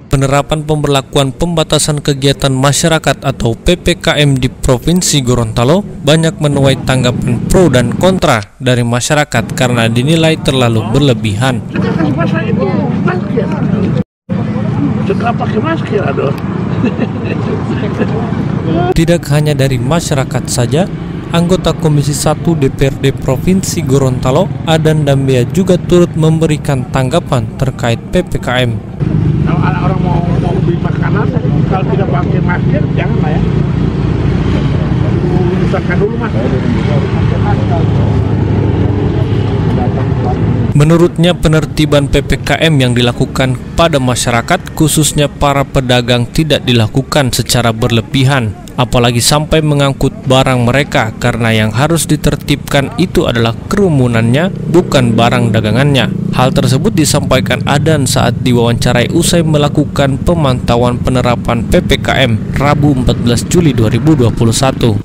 Penerapan pemberlakuan pembatasan kegiatan masyarakat atau PPKM di Provinsi Gorontalo banyak menuai tanggapan pro dan kontra dari masyarakat karena dinilai terlalu berlebihan. Tidak hanya dari masyarakat saja, anggota Komisi 1 DPRD Provinsi Gorontalo, Adan Dambea juga turut memberikan tanggapan terkait PPKM. Kalau orang mau beli makanan, kalau tidak pakai masker, janganlah ya. Misalkan dulu mas. Menurutnya penertiban PPKM yang dilakukan pada masyarakat, khususnya para pedagang, tidak dilakukan secara berlebihan, apalagi sampai mengangkut barang mereka, karena yang harus ditertibkan itu adalah kerumunannya, bukan barang dagangannya. Hal tersebut disampaikan Adan saat diwawancarai usai melakukan pemantauan penerapan PPKM Rabu 14 Juli 2021.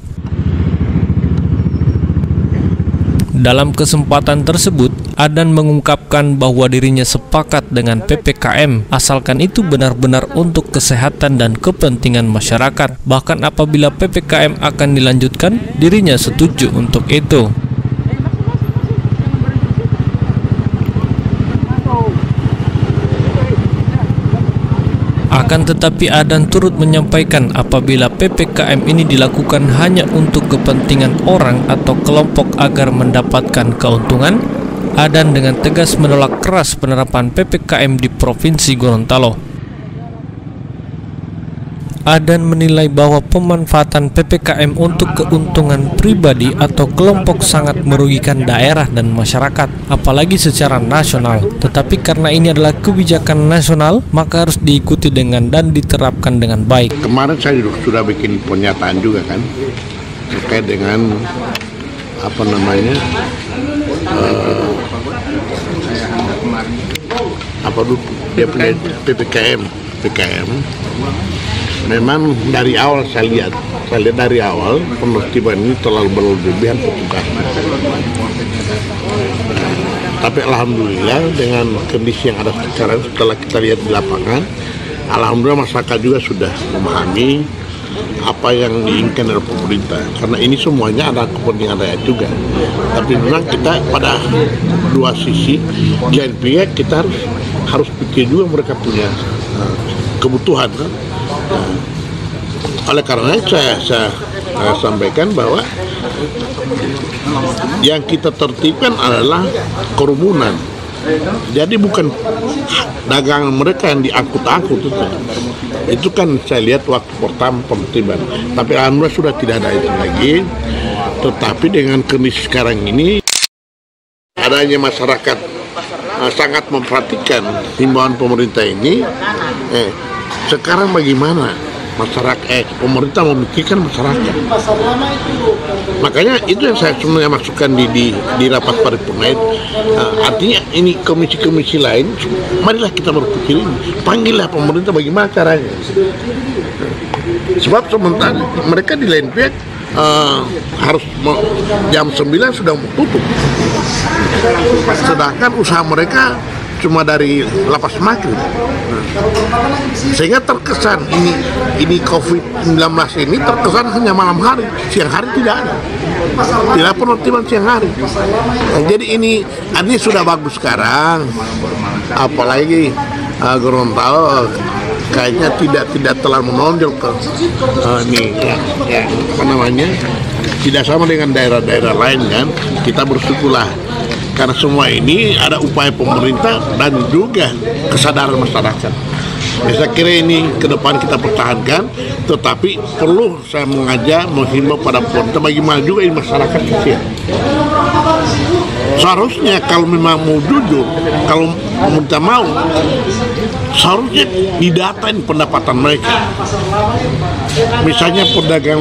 Dalam kesempatan tersebut, Adan mengungkapkan bahwa dirinya sepakat dengan PPKM, asalkan itu benar-benar untuk kesehatan dan kepentingan masyarakat. Bahkan apabila PPKM akan dilanjutkan, dirinya setuju untuk itu. Akan tetapi Adan turut menyampaikan apabila PPKM ini dilakukan hanya untuk kepentingan orang atau kelompok agar mendapatkan keuntungan, Adan dengan tegas menolak keras penerapan PPKM di Provinsi Gorontalo. Adan menilai bahwa pemanfaatan PPKM untuk keuntungan pribadi atau kelompok sangat merugikan daerah dan masyarakat, apalagi secara nasional. Tetapi karena ini adalah kebijakan nasional, maka harus diikuti dengan dan diterapkan dengan baik. Kemarin saya sudah bikin pernyataan juga kan, terkait dengan PPKM. Memang dari awal saya lihat dari awal penertiban ini terlalu berlebihan petugas. Tapi alhamdulillah dengan kondisi yang ada sekarang, setelah kita lihat di lapangan, alhamdulillah masyarakat juga sudah memahami apa yang diinginkan oleh pemerintah, karena ini semuanya ada kepentingan rakyat juga. Tapi memang kita pada dua sisi, di lain pihak kita harus pikir juga mereka punya kebutuhan kan? Oleh karena saya sampaikan bahwa yang kita tertibkan adalah kerumunan. Jadi bukan dagangan mereka yang diangkut-angkut itu kan saya lihat waktu pertama penertiban. Tapi alhamdulillah sudah tidak ada itu lagi. Tetapi dengan kondisi sekarang ini, adanya masyarakat sangat memperhatikan himbauan pemerintah ini. Sekarang bagaimana pemerintah memikirkan masyarakat. Makanya itu yang saya sebenarnya masukkan di rapat paripurna itu. Artinya ini komisi-komisi lain, marilah kita berpikir ini. Panggillah pemerintah bagaimana caranya. Sebab sementara mereka di lain pihak harus jam 9 sudah tutup. Sedangkan usaha mereka cuma dari lapas maghrib. Sehingga terkesan ini COVID-19 ini terkesan hanya malam hari, siang hari tidak ada. Tidak penertiban siang hari. Jadi ini sudah bagus sekarang. Apalagi Gorontalo kayaknya tidak terlalu menonjol ke tidak sama dengan daerah-daerah lain kan. Kita bersyukurlah karena semua ini ada upaya pemerintah dan juga kesadaran masyarakat. Saya kira ini ke depan kita pertahankan, tetapi perlu saya menghimbau pada pemerintah bagaimana juga ini masyarakat kecil. Seharusnya kalau memang mau jujur, kalau pemerintah mau, seharusnya didatain pendapatan mereka. Misalnya pedagang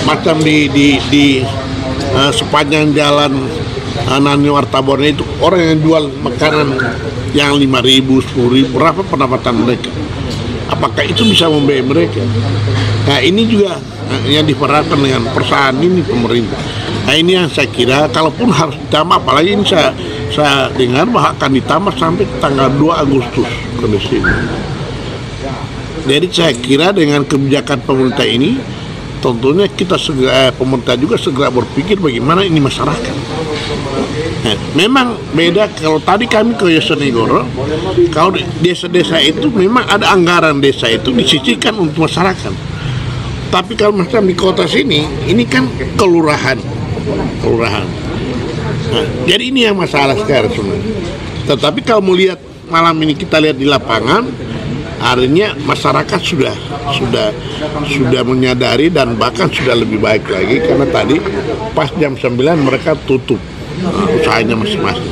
macam di sepanjang jalan Nani Wartabornya itu orang yang jual makanan yang 5.000, 10.000, berapa pendapatan mereka? Apakah itu bisa membiayai mereka? Nah ini juga yang diperhatikan dengan perusahaan ini pemerintah. Nah ini yang saya kira, kalaupun harus ditambah, apalagi ini saya dengar bahwa akan ditambah sampai tanggal 2 Agustus kondisi ini. Jadi saya kira dengan kebijakan pemerintah ini, tentunya kita segera, pemerintah juga segera berpikir bagaimana ini masyarakat. Nah, memang beda kalau tadi kami ke Yosenegoro, kalau di desa-desa itu memang ada anggaran desa itu disisihkan untuk masyarakat. Tapi kalau macam di kota sini, ini kan kelurahan. Nah, jadi ini yang masalah sekarang sebenarnya. Tetapi kalau melihat malam ini kita lihat di lapangan, artinya masyarakat sudah menyadari dan bahkan sudah lebih baik lagi karena tadi pas jam 9 mereka tutup usahanya masing-masing.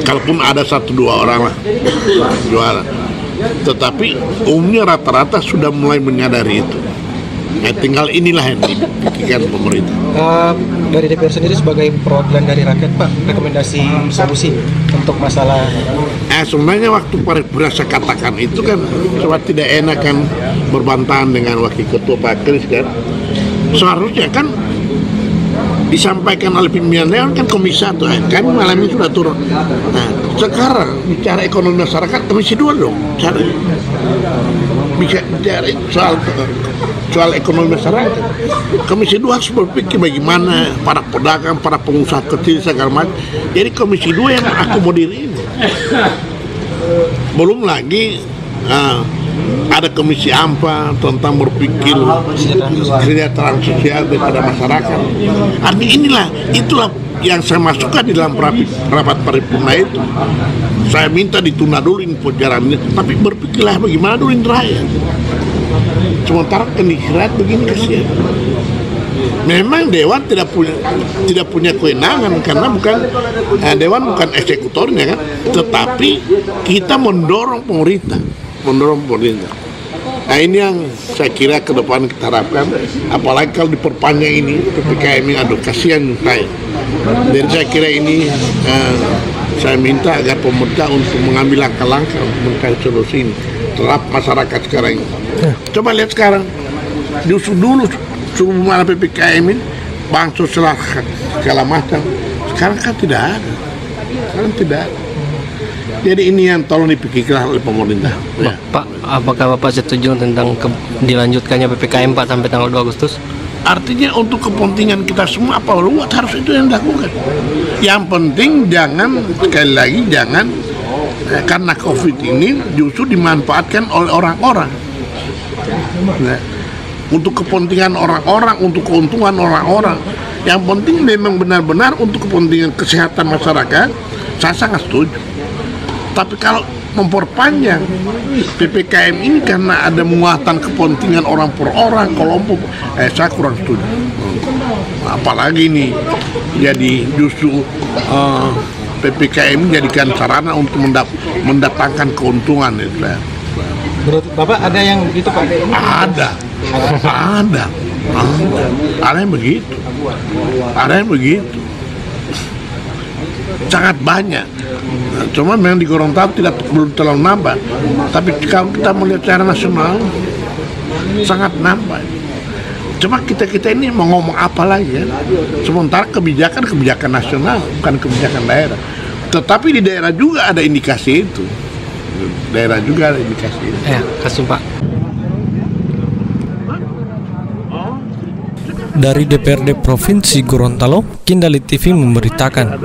Kalaupun ada 1-2 orang lah jualan, tetapi umumnya rata-rata sudah mulai menyadari itu. Nah, tinggal inilah yang dipikirkan pemerintah. Dari DPR sendiri sebagai perwakilan dari rakyat, Pak, rekomendasi solusi untuk masalah. Sebenarnya waktu paripurna saya katakan itu kan sebab tidak enak kan berbantahan dengan wakil ketua Pak Kris kan. Seharusnya kan disampaikan oleh pimpinan Dewan kan Komisi 1, kami malam ini sudah turun. Nah, sekarang bicara ekonomi masyarakat Komisi 2 dong, caranya. Bicara soal ekonomi masyarakat, Komisi 2 harus berpikir bagaimana para pedagang, para pengusaha kecil segala macam. Jadi Komisi 2 yang akomodir ini. Belum lagi ada Komisi AMPA tentang berpikir kesejahteraan sosial daripada masyarakat. Artinya itulah yang saya masukkan di dalam rapat paripurna itu. Saya minta ditunda dulu ini perjalanan ini, tapi berpikirlah bagaimana dulu ini rakyat. Sementara kondisi rakyat begini kasihan. Memang Dewan tidak punya kewenangan karena Dewan bukan eksekutornya kan, tetapi kita mendorong pemerintah. Nah ini yang saya kira ke depan kita harapkan, apalagi kalau diperpanjang ini PPKM ini, aduh kasihan saya. Dan saya kira ini saya minta agar pemerintah untuk mengambil langkah-langkah untuk mencari solusi ini terhadap masyarakat sekarang ini. Coba lihat sekarang, justru dulu suruh mana PPKM ini, bansos segala macam, sekarang kan tidak ada. Jadi ini yang tolong dipikirkan oleh pemerintah. Pak, apakah Bapak setuju tentang dilanjutkannya PPKM Pak sampai tanggal 2 Agustus? Artinya untuk kepentingan kita semua, apa luat harus itu yang dilakukan. Yang penting sekali lagi jangan karena COVID ini justru dimanfaatkan oleh orang-orang. Nah, untuk kepentingan orang-orang, untuk keuntungan orang-orang. Yang penting memang benar-benar untuk kepentingan kesehatan masyarakat, saya sangat setuju. Tapi kalau memperpanjang PPKM ini karena ada muatan kepentingan orang per orang, kelompok, saya kurang setuju. Apalagi ini jadi justru PPKM dijadikan sarana untuk mendatangkan keuntungan. Menurut Bapak ada yang begitu Pak? Ada yang begitu. Sangat banyak. Cuma memang di Gorontalo belum terlalu nambah. Tapi kalau kita melihat secara nasional sangat nambah. Cuma kita ini mau ngomong apa lagi ya? Sementara kebijakan nasional, bukan kebijakan daerah. Tetapi di daerah juga ada indikasi itu. Ya, kasih Pak. Dari DPRD Provinsi Gorontalo, Kindali TV memberitakan.